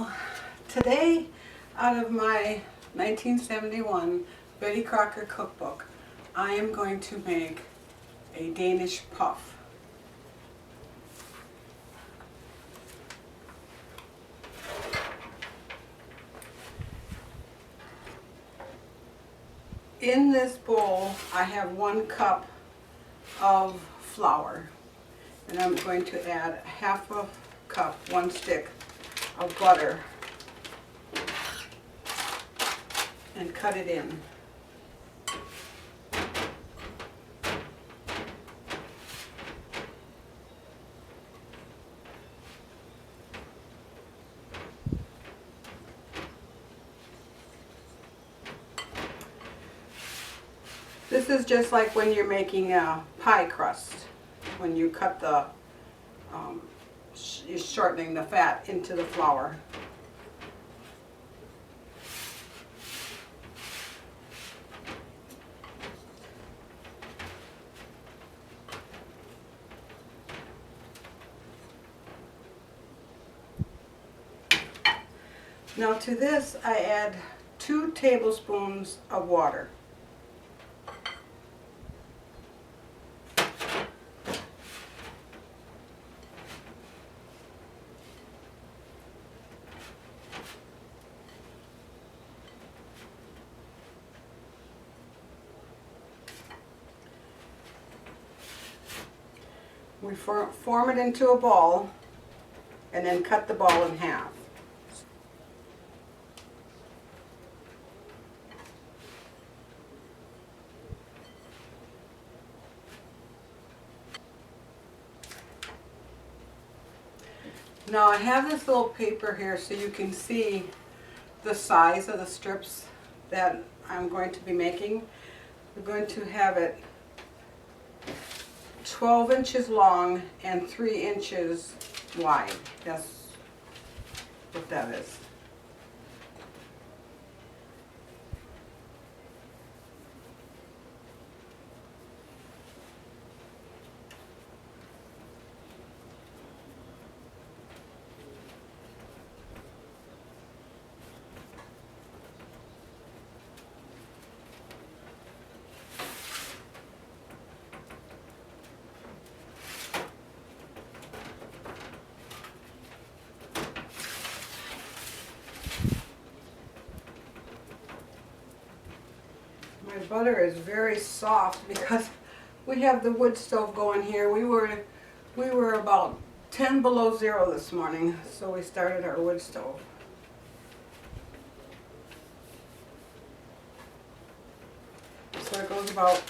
Hello! Today, out of my 1971 Betty Crocker Cookbook, I am going to make a Danish puff. In this bowl, I have 1 cup of flour, and I'm going to add half a cup, 1 stick of butter, and cut it in. This is just like when you're making a pie crust. When you cut the, you're shortening the fat into the flour. Now to this I add 2 tablespoons of water. We form it into a ball and then cut the ball in half. Now I have this little paper here so you can see the size of the strips that I'm going to be making. We're going to have it 12 inches long and 3 inches wide. That's what that is. My butter is very soft because we have the wood stove going here. We were about 10 below zero this morning, so we started our wood stove. So it goes about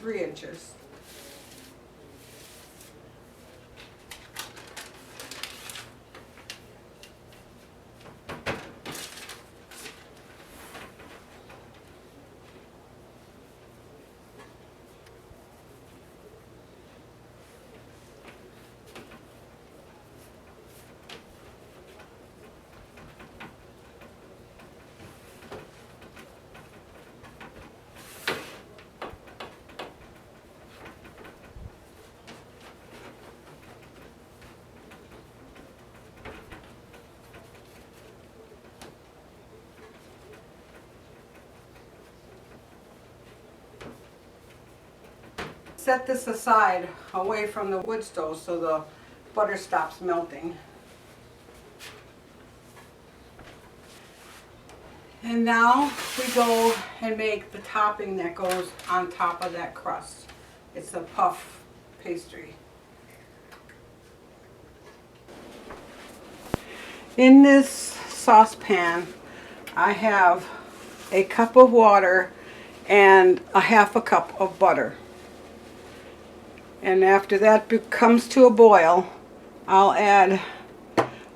3 inches. Set this aside away from the wood stove so the butter stops melting. And now we go and make the topping that goes on top of that crust. It's a puff pastry. In this saucepan, I have a cup of water and a half a cup of butter. And after that comes to a boil, I'll add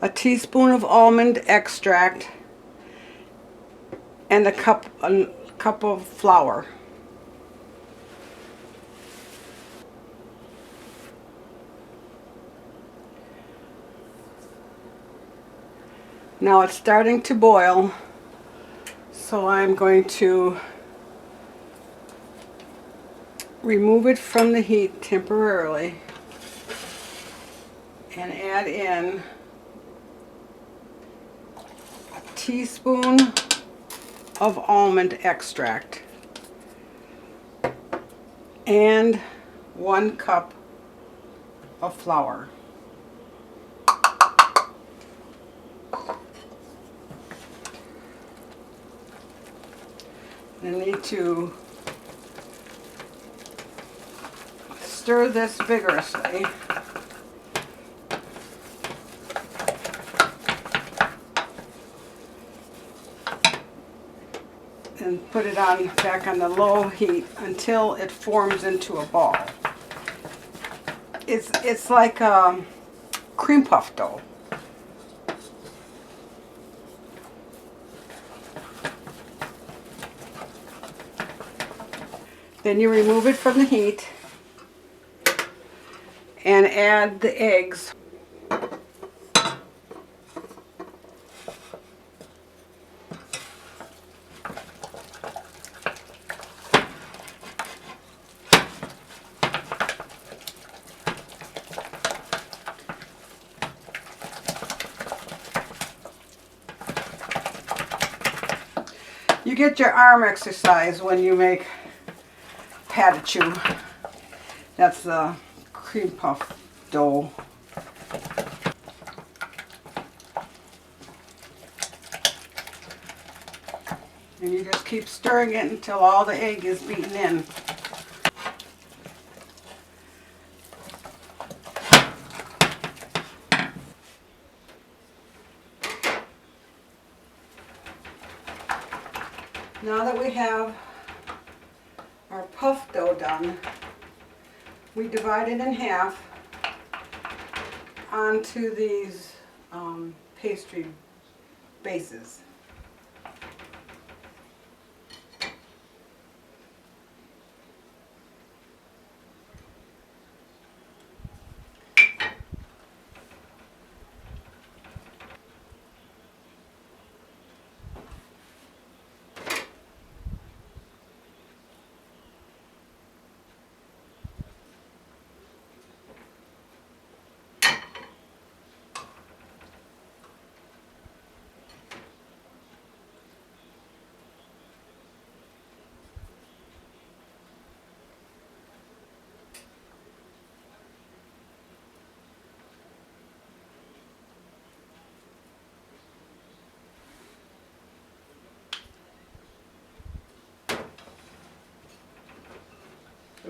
a teaspoon of almond extract and a cup of flour. Now it's starting to boil, so I'm going to remove it from the heat temporarily and add in teaspoon of almond extract and 1 cup of flour. You need to stir this vigorously. And put it back on the low heat until it forms into a ball. It's like a cream puff dough. Then you remove it from the heat and add the eggs. You get your arm exercise when you make patachu. That's the cream puff dough. And you just keep stirring it until all the egg is beaten in. Now that we have our puff dough done, we divide it in half onto these pastry bases.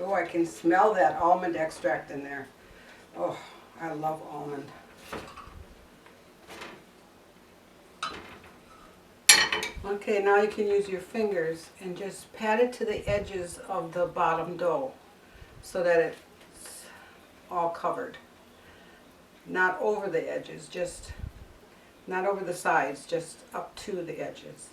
Oh, I can smell that almond extract in there. Oh, I love almond. Okay, now you can use your fingers and just pat it to the edges of the bottom dough so that it's all covered. Not over the edges, just not over the sides, just up to the edges.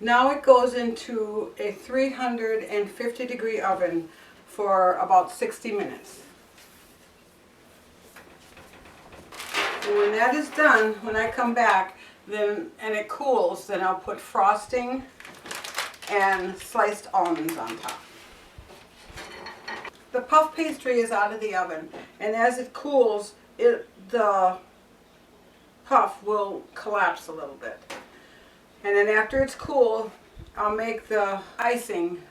Now it goes into a 350-degree oven for about 60 minutes. And when that is done, when I come back, and it cools, then I'll put frosting and sliced almonds on top. The puff pastry is out of the oven, and as it cools, the puff will collapse a little bit. And then after it's cool, I'll make the icing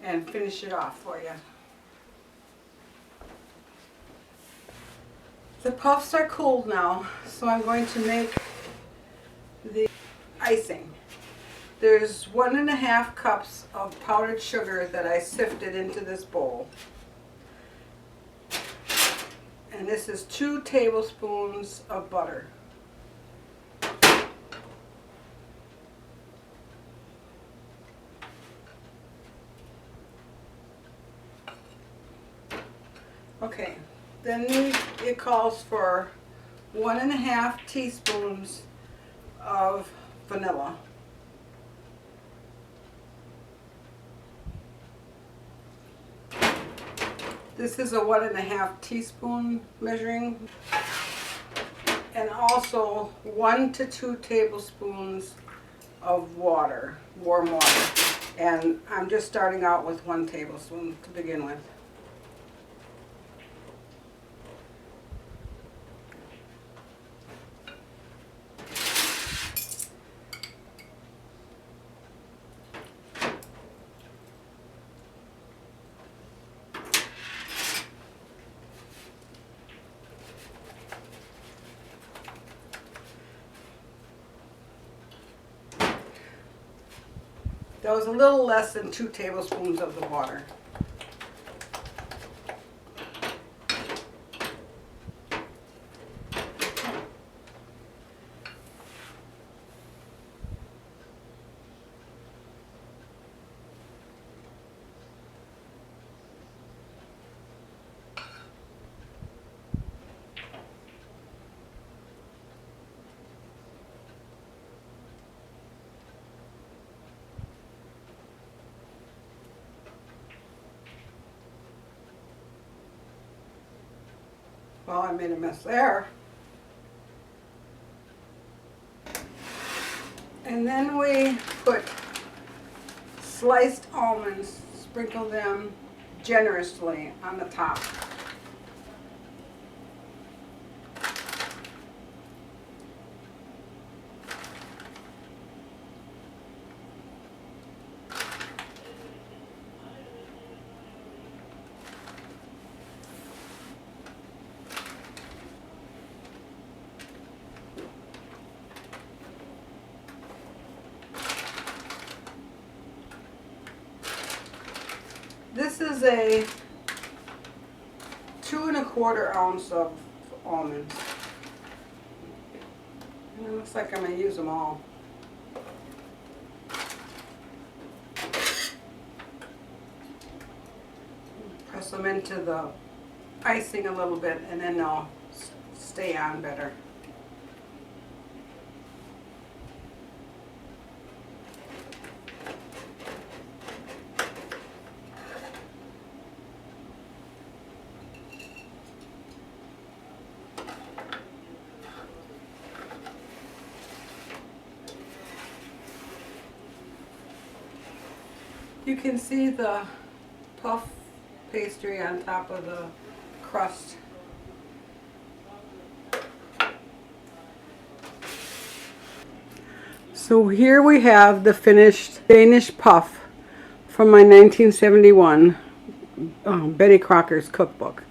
and finish it off for you. The puffs are cooled now, so I'm going to make the icing. There's 1.5 cups of powdered sugar that I sifted into this bowl. And this is 2 tablespoons of butter. Okay, then it calls for 1.5 teaspoons of vanilla. This is a 1.5 teaspoon measuring, and also 1 to 2 tablespoons of water, warm water. And I'm just starting out with 1 tablespoon to begin with. That was a little less than 2 tablespoons of the water. Well, I made a mess there. And then we put sliced almonds, sprinkle them generously on the top. This is a 2 1/4 ounce of almonds. And it looks like I'm going to use them all. Press them into the icing a little bit and then they'll stay on better. You can see the puff pastry on top of the crust. So here we have the finished Danish puff from my 1971 Betty Crocker's cookbook.